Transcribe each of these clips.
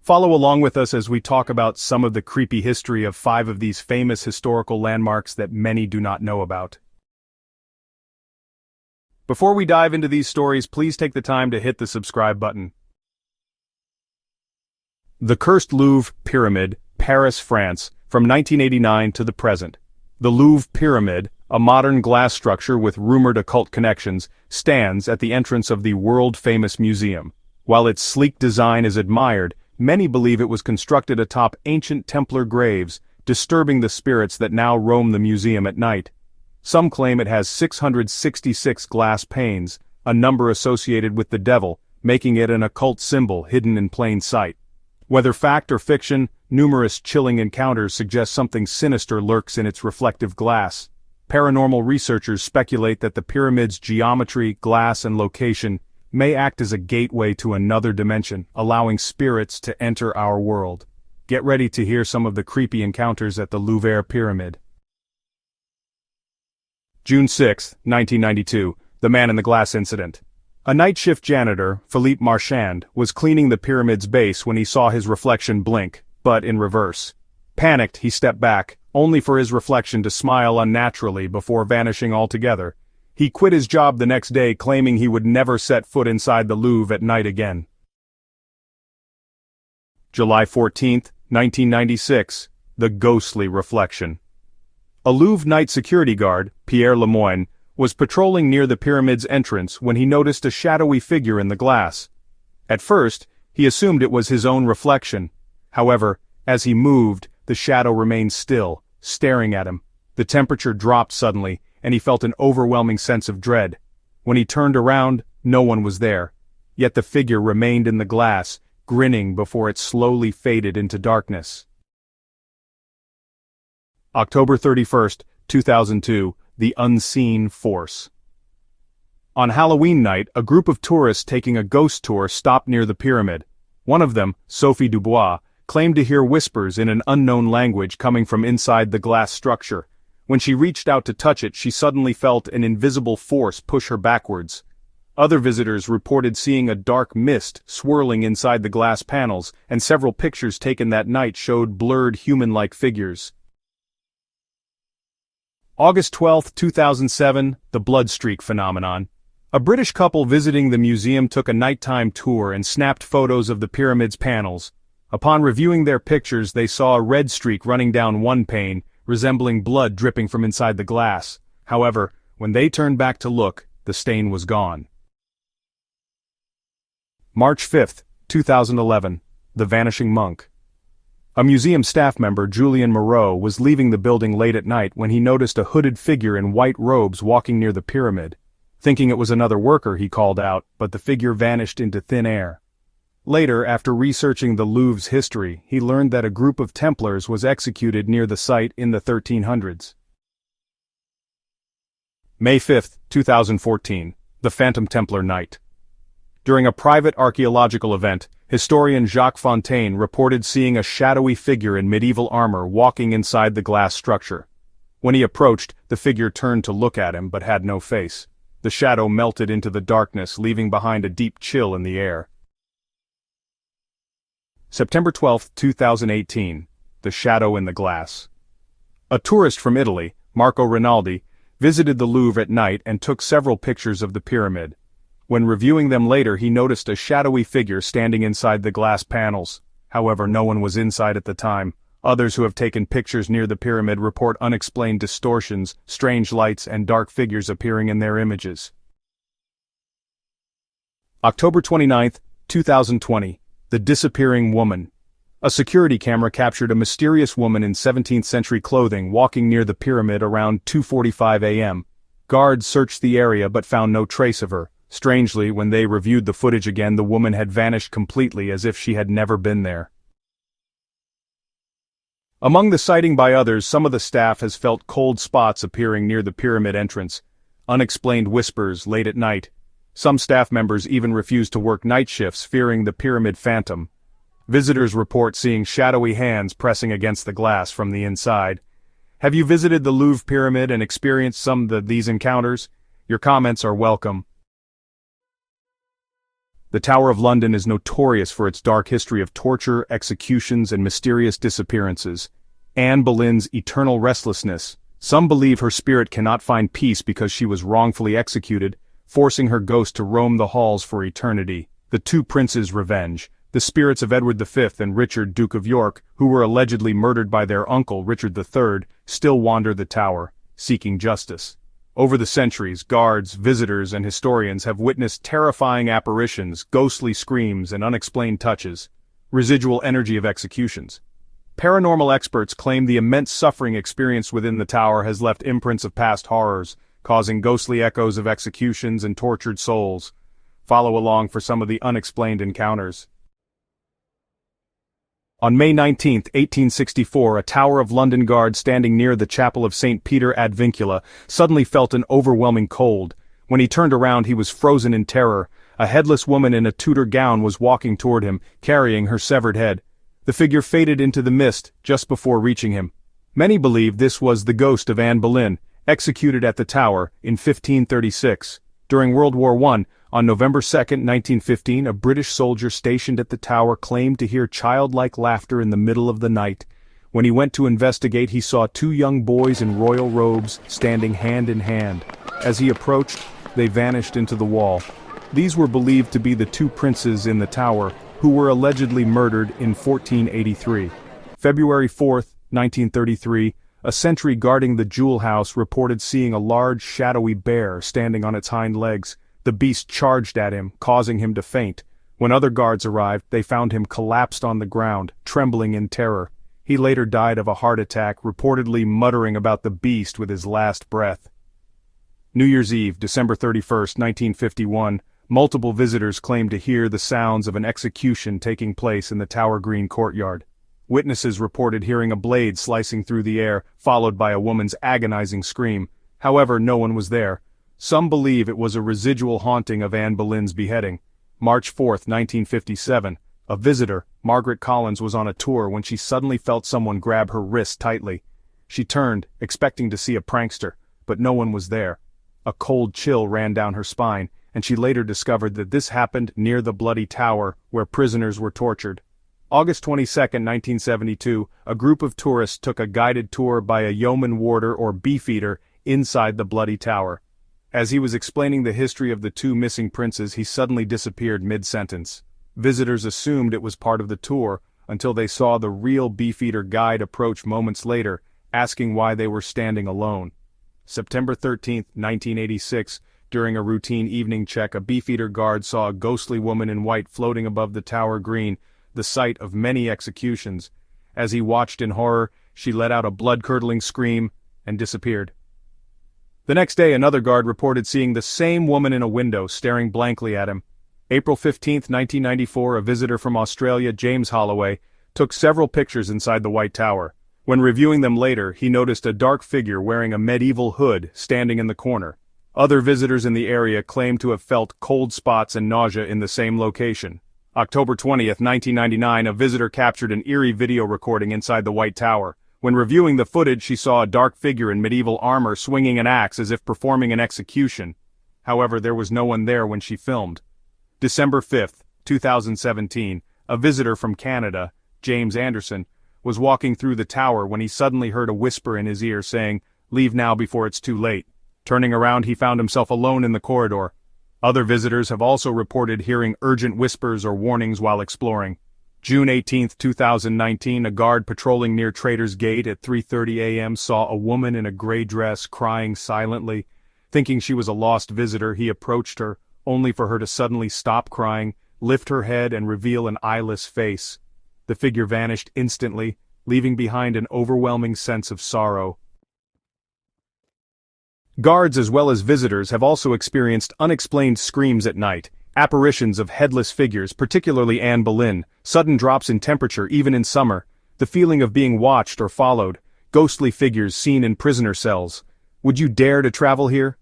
Follow along with us as we talk about some of the creepy history of 5 of these famous historical landmarks that many do not know about. Before we dive into these stories, please take the time to hit the subscribe button. The Cursed Louvre Pyramid, Paris, France, from 1989 to the present. The Louvre Pyramid, a modern glass structure with rumored occult connections, stands at the entrance of the world-famous museum. While its sleek design is admired, many believe it was constructed atop ancient Templar graves, disturbing the spirits that now roam the museum at night. Some claim it has 666 glass panes, a number associated with the devil, making it an occult symbol hidden in plain sight. Whether fact or fiction, numerous chilling encounters suggest something sinister lurks in its reflective glass. Paranormal researchers speculate that the pyramid's geometry, glass, and location may act as a gateway to another dimension, allowing spirits to enter our world. Get ready to hear some of the creepy encounters at the Louvre Pyramid. June 6, 1992, the Man in the Glass incident. A night shift janitor, Philippe Marchand, was cleaning the pyramid's base when he saw his reflection blink, but in reverse. Panicked, he stepped back, only for his reflection to smile unnaturally before vanishing altogether. He quit his job the next day, claiming he would never set foot inside the Louvre at night again. July 14, 1996, the ghostly reflection. A Louvre night security guard, Pierre Lemoyne, was patrolling near the pyramid's entrance when he noticed a shadowy figure in the glass. At first, he assumed it was his own reflection. However, as he moved, the shadow remained still, staring at him. The temperature dropped suddenly, and he felt an overwhelming sense of dread. When he turned around, no one was there. Yet the figure remained in the glass, grinning before it slowly faded into darkness. October 31, 2002, the Unseen Force. On Halloween night, a group of tourists taking a ghost tour stopped near the pyramid. One of them, Sophie Dubois, claimed to hear whispers in an unknown language coming from inside the glass structure. When she reached out to touch it, she suddenly felt an invisible force push her backwards. Other visitors reported seeing a dark mist swirling inside the glass panels, and several pictures taken that night showed blurred human-like figures. August 12, 2007, the Blood Streak phenomenon. A British couple visiting the museum took a nighttime tour and snapped photos of the pyramid's panels. Upon reviewing their pictures, they saw a red streak running down one pane, resembling blood dripping from inside the glass. However, when they turned back to look, the stain was gone. March 5, 2011, the Vanishing Monk. A museum staff member, Julian Moreau, was leaving the building late at night when he noticed a hooded figure in white robes walking near the pyramid. Thinking it was another worker, he called out, but the figure vanished into thin air. Later, after researching the Louvre's history, he learned that a group of Templars was executed near the site in the 1300s. May 5, 2014, the Phantom Templar Night. During a private archaeological event, historian Jacques Fontaine reported seeing a shadowy figure in medieval armor walking inside the glass structure. When he approached, the figure turned to look at him but had no face. The shadow melted into the darkness, leaving behind a deep chill in the air. September 12, 2018, the Shadow in the Glass. A tourist from Italy, Marco Rinaldi, visited the Louvre at night and took several pictures of the pyramid. When reviewing them later, he noticed a shadowy figure standing inside the glass panels. However, no one was inside at the time. Others who have taken pictures near the pyramid report unexplained distortions, strange lights, and dark figures appearing in their images. October 29, 2020. The Disappearing Woman. A security camera captured a mysterious woman in 17th-century clothing walking near the pyramid around 2:45 a.m. Guards searched the area but found no trace of her. Strangely, when they reviewed the footage again, the woman had vanished completely, as if she had never been there. Among the sighting by others, some of the staff has felt cold spots appearing near the pyramid entrance, unexplained whispers late at night. Some staff members even refused to work night shifts, fearing the pyramid phantom. Visitors report seeing shadowy hands pressing against the glass from the inside. Have you visited the Louvre Pyramid and experienced some of these encounters? Your comments are welcome. The Tower of London is notorious for its dark history of torture, executions, and mysterious disappearances. Anne Boleyn's eternal restlessness. Some believe her spirit cannot find peace because she was wrongfully executed, forcing her ghost to roam the halls for eternity. The Two Princes' Revenge. The spirits of Edward V and Richard, Duke of York, who were allegedly murdered by their uncle Richard III, still wander the tower, seeking justice. Over the centuries, guards, visitors, and historians have witnessed terrifying apparitions, ghostly screams, and unexplained touches. Residual energy of executions. Paranormal experts claim the immense suffering experienced within the tower has left imprints of past horrors, causing ghostly echoes of executions and tortured souls. Follow along for some of the unexplained encounters. On May 19, 1864, a Tower of London guard standing near the chapel of St. Peter ad Vincula suddenly felt an overwhelming cold. When he turned around, he was frozen in terror. A headless woman in a Tudor gown was walking toward him, carrying her severed head. The figure faded into the mist just before reaching him. Many believe this was the ghost of Anne Boleyn, executed at the Tower in 1536. During World War I, on November 2, 1915, a British soldier stationed at the tower claimed to hear childlike laughter in the middle of the night. When he went to investigate, he saw two young boys in royal robes standing hand in hand. As he approached, they vanished into the wall. These were believed to be the two princes in the tower, who were allegedly murdered in 1483. February 4, 1933, a sentry guarding the jewel house reported seeing a large shadowy bear standing on its hind legs. The beast charged at him, causing him to faint. When other guards arrived, they found him collapsed on the ground, trembling in terror. He later died of a heart attack, reportedly muttering about the beast with his last breath. New Year's Eve, December 31, 1951, multiple visitors claimed to hear the sounds of an execution taking place in the Tower Green courtyard. Witnesses reported hearing a blade slicing through the air, followed by a woman's agonizing scream. However, no one was there. Some believe it was a residual haunting of Anne Boleyn's beheading. March 4, 1957, a visitor, Margaret Collins, was on a tour when she suddenly felt someone grab her wrist tightly. She turned, expecting to see a prankster, but no one was there. A cold chill ran down her spine, and she later discovered that this happened near the Bloody Tower, where prisoners were tortured. August 22, 1972, a group of tourists took a guided tour by a yeoman warder or beefeater inside the Bloody Tower. As he was explaining the history of the two missing princes, he suddenly disappeared mid-sentence. Visitors assumed it was part of the tour, until they saw the real beefeater guide approach moments later, asking why they were standing alone. September 13, 1986, during a routine evening check, a beefeater guard saw a ghostly woman in white floating above the Tower Green, the site of many executions. As he watched in horror, she let out a blood-curdling scream and disappeared. The next day, another guard reported seeing the same woman in a window, staring blankly at him. April 15, 1994, a visitor from Australia, James Holloway, took several pictures inside the White Tower. When reviewing them later, he noticed a dark figure wearing a medieval hood standing in the corner. Other visitors in the area claimed to have felt cold spots and nausea in the same location. October 20, 1999, a visitor captured an eerie video recording inside the White Tower. When reviewing the footage, she saw a dark figure in medieval armor swinging an axe as if performing an execution. However, there was no one there when she filmed. December 5, 2017, a visitor from Canada, James Anderson, was walking through the tower when he suddenly heard a whisper in his ear saying, "Leave now before it's too late." Turning around, he found himself alone in the corridor. Other visitors have also reported hearing urgent whispers or warnings while exploring. June 18, 2019, a guard patrolling near Trader's Gate at 3:30 a.m. saw a woman in a gray dress crying silently. Thinking she was a lost visitor, he approached her, only for her to suddenly stop crying, lift her head and reveal an eyeless face. The figure vanished instantly, leaving behind an overwhelming sense of sorrow. Guards as well as visitors have also experienced unexplained screams at night, apparitions of headless figures, particularly Anne Boleyn, sudden drops in temperature even in summer, the feeling of being watched or followed, ghostly figures seen in prisoner cells. Would you dare to travel here?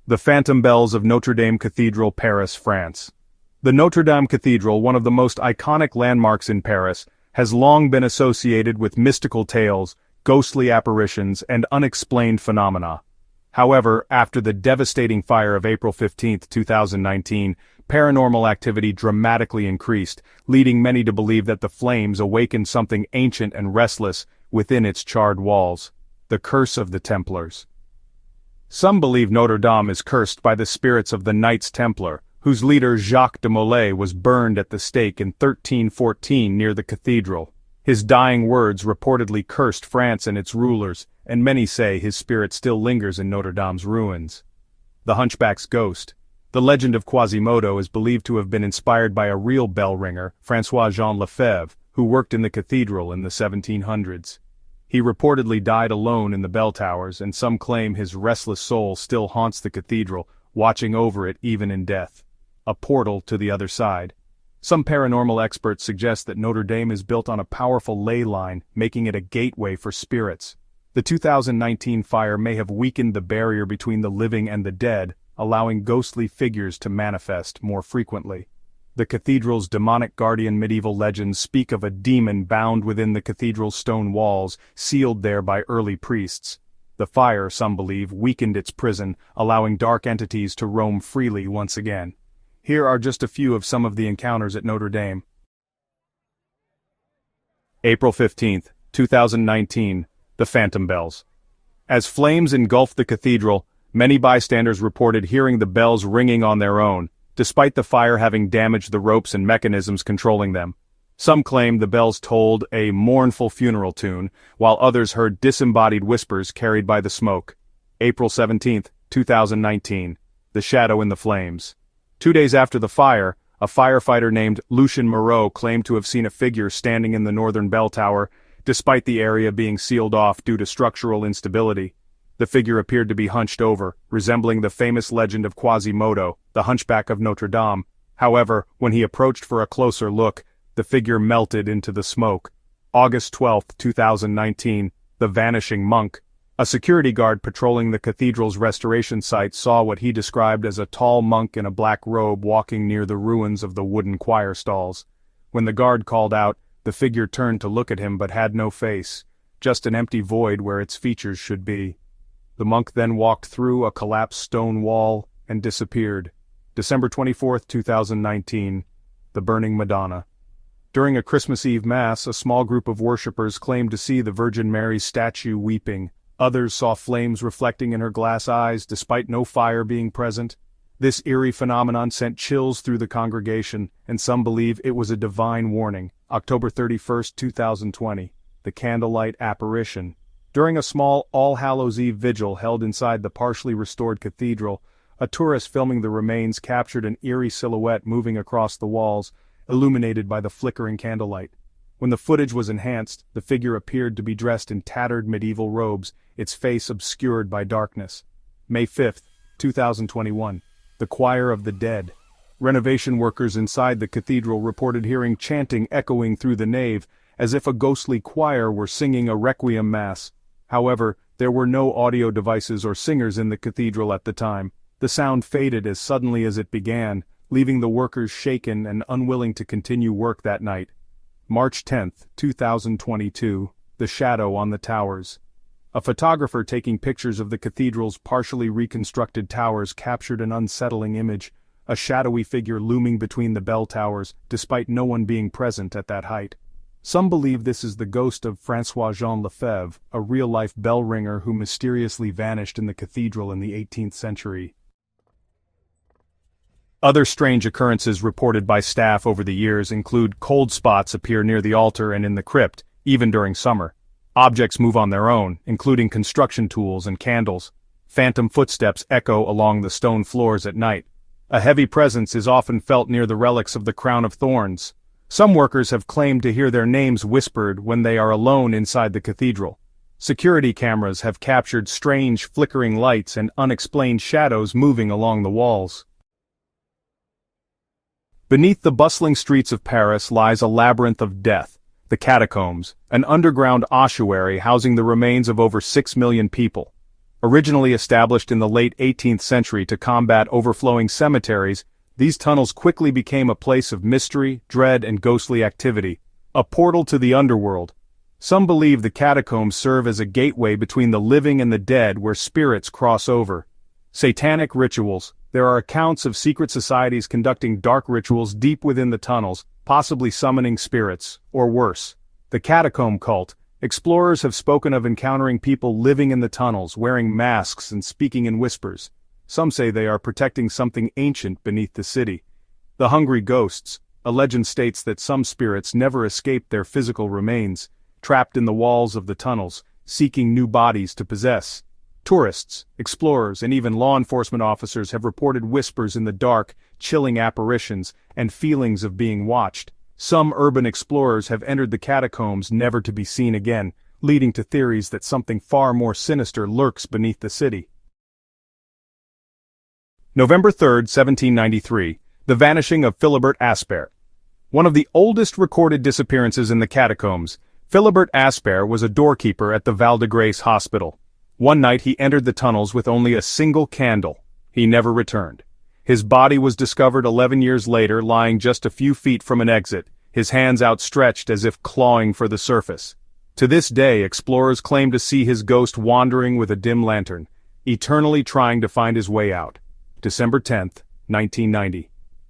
The Phantom Bells of Notre Dame Cathedral, Paris, France. The Notre Dame Cathedral, one of the most iconic landmarks in Paris, has long been associated with mystical tales, ghostly apparitions, and unexplained phenomena. However, after the devastating fire of April 15, 2019, paranormal activity dramatically increased, leading many to believe that the flames awakened something ancient and restless within its charred walls. The Curse of the Templars. Some believe Notre Dame is cursed by the spirits of the Knights Templar, whose leader Jacques de Molay was burned at the stake in 1314 near the cathedral. His dying words reportedly cursed France and its rulers, and many say his spirit still lingers in Notre Dame's ruins. The Hunchback's Ghost. The legend of Quasimodo is believed to have been inspired by a real bell ringer, François-Jean Lefebvre, who worked in the cathedral in the 1700s. He reportedly died alone in the bell towers, and some claim his restless soul still haunts the cathedral, watching over it even in death. A portal to the other side. Some paranormal experts suggest that Notre Dame is built on a powerful ley line, making it a gateway for spirits. The 2019 fire may have weakened the barrier between the living and the dead, allowing ghostly figures to manifest more frequently. The cathedral's demonic guardian. Medieval legends speak of a demon bound within the cathedral's stone walls, sealed there by early priests. The fire, some believe, weakened its prison, allowing dark entities to roam freely once again. Here are just a few of some of the encounters at Notre Dame. April 15, 2019, the Phantom Bells. As flames engulfed the cathedral, many bystanders reported hearing the bells ringing on their own, despite the fire having damaged the ropes and mechanisms controlling them. Some claimed the bells tolled a mournful funeral tune, while others heard disembodied whispers carried by the smoke. April 17, 2019, the Shadow in the Flames. 2 days after the fire, a firefighter named Lucien Moreau claimed to have seen a figure standing in the northern bell tower, despite the area being sealed off due to structural instability. The figure appeared to be hunched over, resembling the famous legend of Quasimodo, the Hunchback of Notre Dame. However, when he approached for a closer look, the figure melted into the smoke. August 12, 2019, the Vanishing Monk. A security guard patrolling the cathedral's restoration site saw what he described as a tall monk in a black robe walking near the ruins of the wooden choir stalls. When the guard called out, the figure turned to look at him but had no face, just an empty void where its features should be. The monk then walked through a collapsed stone wall and disappeared. December 24, 2019, the Burning Madonna. During a Christmas Eve Mass, a small group of worshippers claimed to see the Virgin Mary's statue weeping. Others saw flames reflecting in her glass eyes despite no fire being present. This eerie phenomenon sent chills through the congregation, and some believe it was a divine warning. October 31, 2020, the Candlelight Apparition. During a small All Hallows Eve vigil held inside the partially restored cathedral, a tourist filming the remains captured an eerie silhouette moving across the walls, illuminated by the flickering candlelight. When the footage was enhanced, the figure appeared to be dressed in tattered medieval robes, its face obscured by darkness. May 5, 2021, the Choir of the Dead. Renovation workers inside the cathedral reported hearing chanting echoing through the nave, as if a ghostly choir were singing a requiem mass. However, there were no audio devices or singers in the cathedral at the time. The sound faded as suddenly as it began, leaving the workers shaken and unwilling to continue work that night. March 10, 2022, the Shadow on the Towers. A photographer taking pictures of the cathedral's partially reconstructed towers captured an unsettling image, a shadowy figure looming between the bell towers, despite no one being present at that height. Some believe this is the ghost of François-Jean Lefebvre, a real-life bell ringer who mysteriously vanished in the cathedral in the 18th century. Other strange occurrences reported by staff over the years include cold spots appear near the altar and in the crypt, even during summer. Objects move on their own, including construction tools and candles. Phantom footsteps echo along the stone floors at night. A heavy presence is often felt near the relics of the Crown of Thorns. Some workers have claimed to hear their names whispered when they are alone inside the cathedral. Security cameras have captured strange flickering lights and unexplained shadows moving along the walls. Beneath the bustling streets of Paris lies a labyrinth of death, the Catacombs, an underground ossuary housing the remains of over 6 million people. Originally established in the late 18th century to combat overflowing cemeteries, these tunnels quickly became a place of mystery, dread, and ghostly activity, a portal to the underworld. Some believe the catacombs serve as a gateway between the living and the dead where spirits cross over. Satanic rituals. There are accounts of secret societies conducting dark rituals deep within the tunnels, possibly summoning spirits, or worse. The catacomb cult. Explorers have spoken of encountering people living in the tunnels, wearing masks and speaking in whispers. Some say they are protecting something ancient beneath the city. The hungry ghosts. A legend states that some spirits never escaped their physical remains, trapped in the walls of the tunnels, seeking new bodies to possess. Tourists, explorers, and even law enforcement officers have reported whispers in the dark, chilling apparitions, and feelings of being watched. Some urban explorers have entered the catacombs never to be seen again, leading to theories that something far more sinister lurks beneath the city. November 3, 1793, the vanishing of Philibert Aspère. One of the oldest recorded disappearances in the catacombs, Philibert Aspère was a doorkeeper at the Val de Grace Hospital. One night he entered the tunnels with only a single candle. He never returned. His body was discovered 11 years later lying just a few feet from an exit, his hands outstretched as if clawing for the surface. To this day explorers claim to see his ghost wandering with a dim lantern, eternally trying to find his way out. December 10, 1990.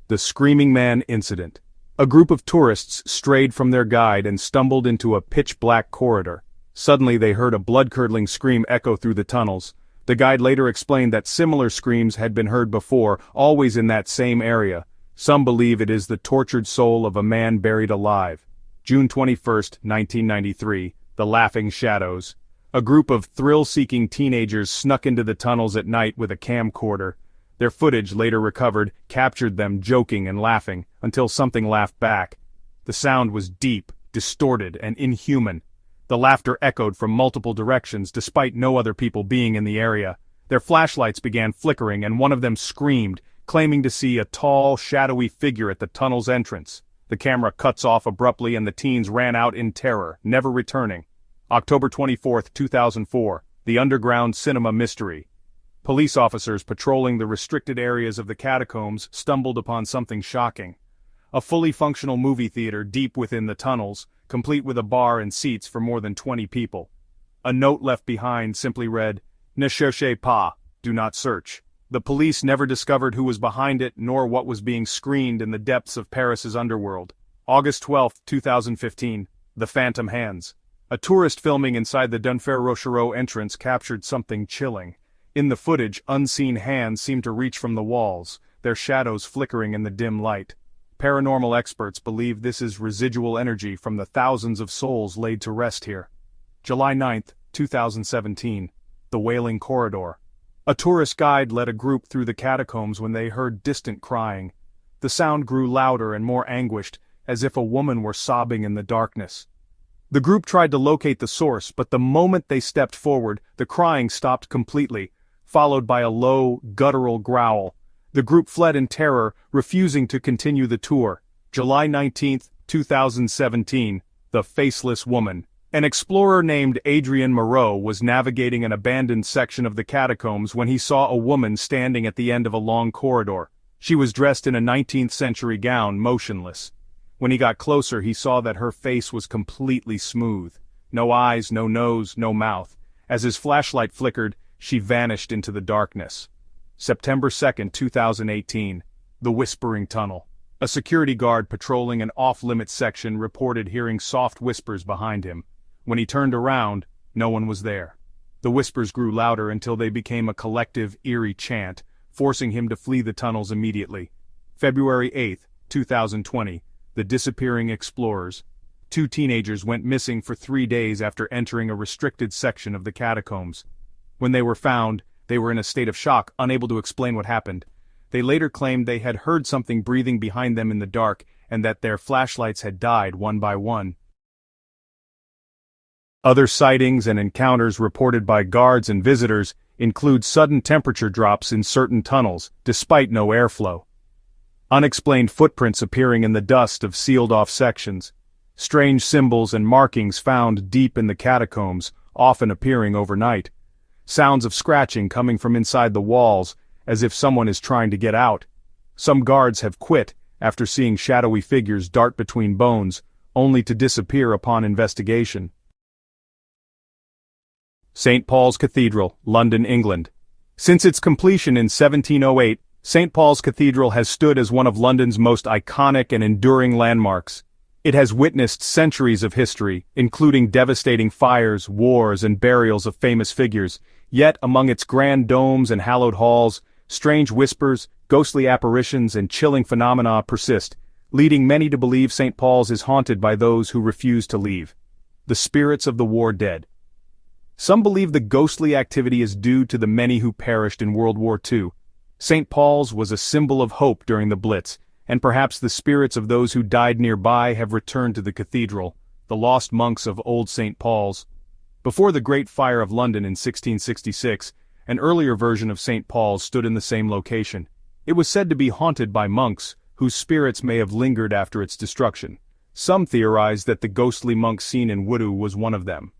The Screaming Man Incident. A group of tourists strayed from their guide and stumbled into a pitch-black corridor. Suddenly they heard a blood-curdling scream echo through the tunnels. The guide later explained that similar screams had been heard before, always in that same area. Some believe it is the tortured soul of a man buried alive. June 21, 1993, The Laughing Shadows. A group of thrill-seeking teenagers snuck into the tunnels at night with a camcorder. Their footage, later recovered, captured them joking and laughing, until something laughed back. The sound was deep, distorted, and inhuman. The laughter echoed from multiple directions despite no other people being in the area. Their flashlights began flickering and one of them screamed, claiming to see a tall, shadowy figure at the tunnel's entrance. The camera cuts off abruptly and the teens ran out in terror, never returning. October 24, 2004, The Underground Cinema Mystery. Police officers patrolling the restricted areas of the catacombs stumbled upon something shocking. A fully functional movie theater deep within the tunnels, complete with a bar and seats for more than 20 people. A note left behind simply read, "Ne cherchez pas, do not search." The police never discovered who was behind it nor what was being screened in the depths of Paris's underworld. August 12, 2015, The Phantom Hands. A tourist filming inside the Dunfer Rochereau entrance captured something chilling. In the footage, unseen hands seemed to reach from the walls, their shadows flickering in the dim light. Paranormal experts believe this is residual energy from the thousands of souls laid to rest here. July 9, 2017, The Wailing Corridor. A tourist guide led a group through the catacombs when they heard distant crying. The sound grew louder and more anguished, as if a woman were sobbing in the darkness. The group tried to locate the source, but the moment they stepped forward, the crying stopped completely, followed by a low, guttural growl. The group fled in terror, refusing to continue the tour. July 19, 2017, The Faceless Woman. An explorer named Adrien Moreau was navigating an abandoned section of the catacombs when he saw a woman standing at the end of a long corridor. She was dressed in a 19th century gown, motionless. When he got closer, he saw that her face was completely smooth. No eyes, no nose, no mouth. As his flashlight flickered, she vanished into the darkness. September 2, 2018, The Whispering Tunnel. A security guard patrolling an off-limits section reported hearing soft whispers behind him. When he turned around, no one was there. The whispers grew louder until they became a collective, eerie chant, forcing him to flee the tunnels immediately. February 8, 2020, The Disappearing Explorers. 2 teenagers went missing for 3 days after entering a restricted section of the catacombs. When they were found, they were in a state of shock, unable to explain what happened. They later claimed they had heard something breathing behind them in the dark, and that their flashlights had died one by one. Other sightings and encounters reported by guards and visitors include sudden temperature drops in certain tunnels, despite no airflow. Unexplained footprints appearing in the dust of sealed-off sections. Strange symbols and markings found deep in the catacombs, often appearing overnight. Sounds of scratching coming from inside the walls, as if someone is trying to get out. Some guards have quit after seeing shadowy figures dart between bones, only to disappear upon investigation. St. Paul's Cathedral, London, England. Since its completion in 1708, St. Paul's Cathedral has stood as one of London's most iconic and enduring landmarks. It has witnessed centuries of history, including devastating fires, wars, and burials of famous figures. Yet, among its grand domes and hallowed halls, strange whispers, ghostly apparitions, and chilling phenomena persist, leading many to believe St. Paul's is haunted by those who refuse to leave. The spirits of the war dead. Some believe the ghostly activity is due to the many who perished in World War II. St. Paul's was a symbol of hope during the Blitz, and perhaps the spirits of those who died nearby have returned to the cathedral, the lost monks of Old St. Paul's. Before the Great Fire of London in 1666, an earlier version of St. Paul's stood in the same location. It was said to be haunted by monks, whose spirits may have lingered after its destruction. Some theorize that the ghostly monk seen in Woodoo was one of them.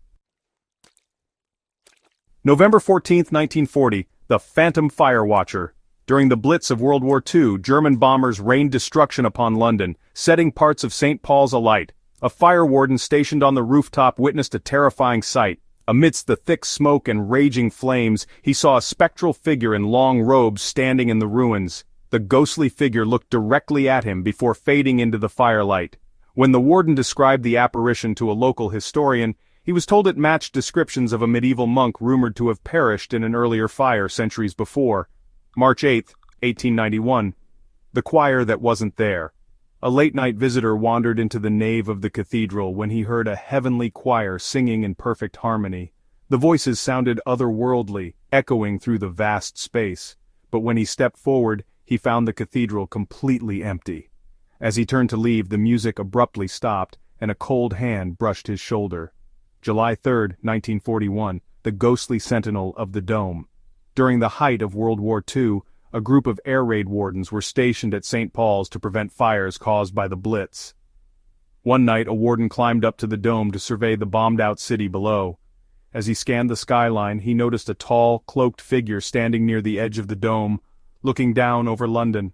November 14, 1940, the Phantom Fire Watcher. During the Blitz of World War II, German bombers rained destruction upon London, setting parts of St. Paul's alight. A fire warden stationed on the rooftop witnessed a terrifying sight. Amidst the thick smoke and raging flames, he saw a spectral figure in long robes standing in the ruins. The ghostly figure looked directly at him before fading into the firelight. When the warden described the apparition to a local historian, he was told it matched descriptions of a medieval monk rumored to have perished in an earlier fire centuries before. March 8, 1891. The choir that wasn't there. A late-night visitor wandered into the nave of the cathedral when he heard a heavenly choir singing in perfect harmony. The voices sounded otherworldly, echoing through the vast space. But when he stepped forward, he found the cathedral completely empty. As he turned to leave, the music abruptly stopped, and a cold hand brushed his shoulder. July 3, 1941, the ghostly sentinel of the dome. During the height of World War II, a group of air raid wardens were stationed at St. Paul's to prevent fires caused by the Blitz. One night, a warden climbed up to the dome to survey the bombed-out city below. As he scanned the skyline, he noticed a tall, cloaked figure standing near the edge of the dome, looking down over London.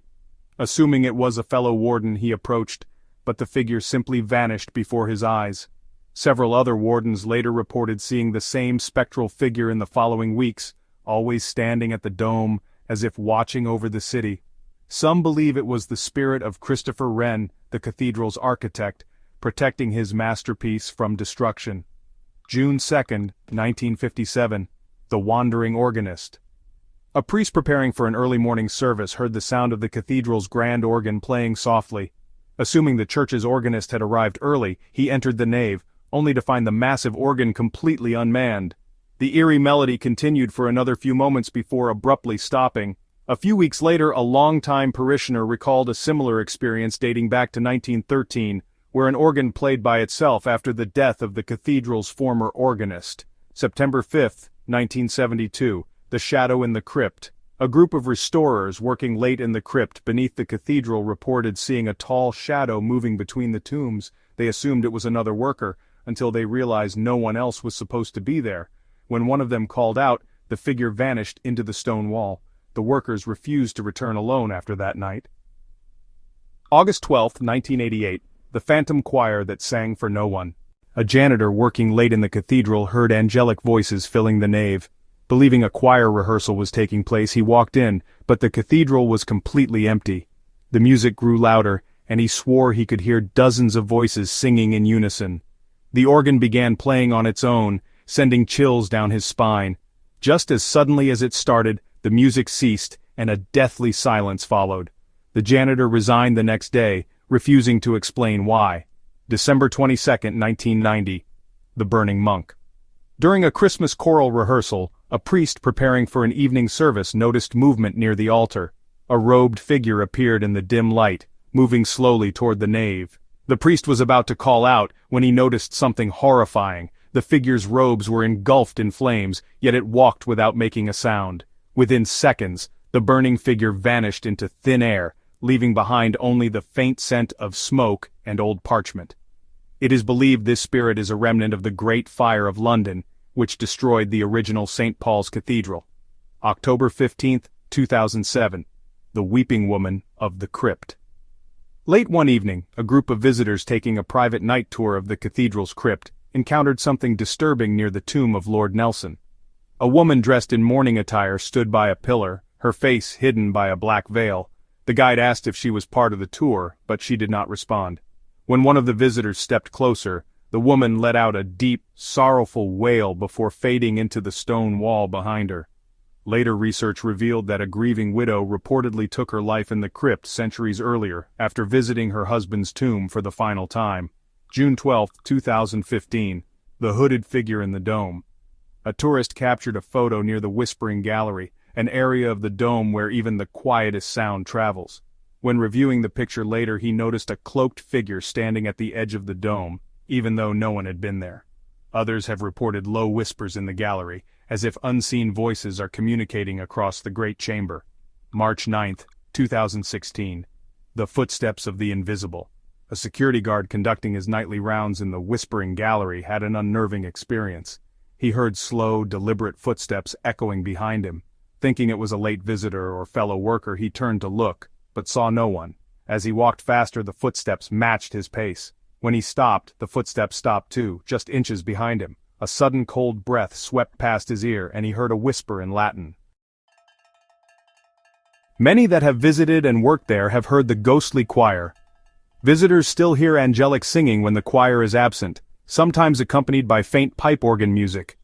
Assuming it was a fellow warden, he approached, but the figure simply vanished before his eyes. Several other wardens later reported seeing the same spectral figure in the following weeks, always standing at the dome, as if watching over the city. Some believe it was the spirit of Christopher Wren, the cathedral's architect, protecting his masterpiece from destruction. June 2, 1957, the wandering organist. A priest preparing for an early morning service heard the sound of the cathedral's grand organ playing softly. Assuming the church's organist had arrived early, he entered the nave, only to find the massive organ completely unmanned. The eerie melody continued for another few moments before abruptly stopping. A few weeks later, a longtime parishioner recalled a similar experience dating back to 1913, where an organ played by itself after the death of the cathedral's former organist. September 5, 1972, the shadow in the crypt. A group of restorers working late in the crypt beneath the cathedral reported seeing a tall shadow moving between the tombs. They assumed it was another worker, until they realized no one else was supposed to be there. When one of them called out, the figure vanished into the stone wall. The workers refused to return alone after that night. August 12, 1988, the phantom choir that sang for no one. A janitor working late in the cathedral heard angelic voices filling the nave. Believing a choir rehearsal was taking place, he walked in, but the cathedral was completely empty. The music grew louder, and he swore he could hear dozens of voices singing in unison. The organ began playing on its own, sending chills down his spine. Just as suddenly as it started, the music ceased, and a deathly silence followed. The janitor resigned the next day, refusing to explain why. December 22, 1990. The Burning Monk. During a Christmas choral rehearsal, a priest preparing for an evening service noticed movement near the altar. A robed figure appeared in the dim light, moving slowly toward the nave. The priest was about to call out when he noticed something horrifying. The figure's robes were engulfed in flames, yet it walked without making a sound. Within seconds, the burning figure vanished into thin air, leaving behind only the faint scent of smoke and old parchment. It is believed this spirit is a remnant of the Great Fire of London, which destroyed the original St. Paul's Cathedral. October 15, 2007. The Weeping Woman of the Crypt. Late one evening, a group of visitors taking a private night tour of the cathedral's crypt encountered something disturbing near the tomb of Lord Nelson. A woman dressed in mourning attire stood by a pillar, her face hidden by a black veil. The guide asked if she was part of the tour, but she did not respond. When one of the visitors stepped closer, the woman let out a deep, sorrowful wail before fading into the stone wall behind her. Later research revealed that a grieving widow reportedly took her life in the crypt centuries earlier, after visiting her husband's tomb for the final time. June 12, 2015. The hooded figure in the dome. A tourist captured a photo near the Whispering Gallery, an area of the dome where even the quietest sound travels. When reviewing the picture later, he noticed a cloaked figure standing at the edge of the dome, even though no one had been there. Others have reported low whispers in the gallery, as if unseen voices are communicating across the Great Chamber. March 9, 2016. The Footsteps of the Invisible. A security guard conducting his nightly rounds in the Whispering Gallery had an unnerving experience. He heard slow, deliberate footsteps echoing behind him. Thinking it was a late visitor or fellow worker, he turned to look, but saw no one. As he walked faster, the footsteps matched his pace. When he stopped, the footsteps stopped too, just inches behind him. A sudden cold breath swept past his ear, and he heard a whisper in Latin. Many that have visited and worked there have heard the ghostly choir. Visitors still hear angelic singing when the choir is absent, sometimes accompanied by faint pipe organ music.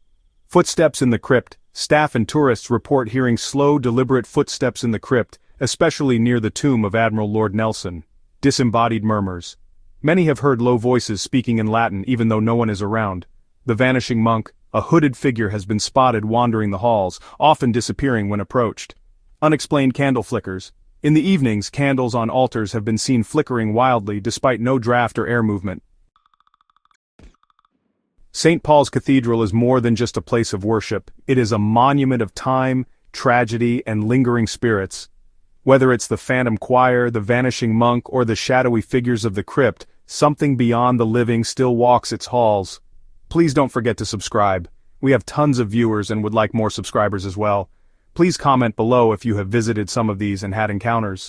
Footsteps in the crypt. Staff and tourists report hearing slow, deliberate footsteps in the crypt, especially near the tomb of Admiral Lord Nelson. Disembodied murmurs. Many have heard low voices speaking in Latin even though no one is around. The vanishing monk, a hooded figure, has been spotted wandering the halls, often disappearing when approached. Unexplained candle flickers. In the evenings, candles on altars have been seen flickering wildly despite no draft or air movement. St. Paul's Cathedral is more than just a place of worship. It is a monument of time, tragedy, and lingering spirits. Whether it's the phantom choir, the vanishing monk, or the shadowy figures of the crypt, something beyond the living still walks its halls. Please don't forget to subscribe. We have tons of viewers and would like more subscribers as well. Please comment below if you have visited some of these and had encounters.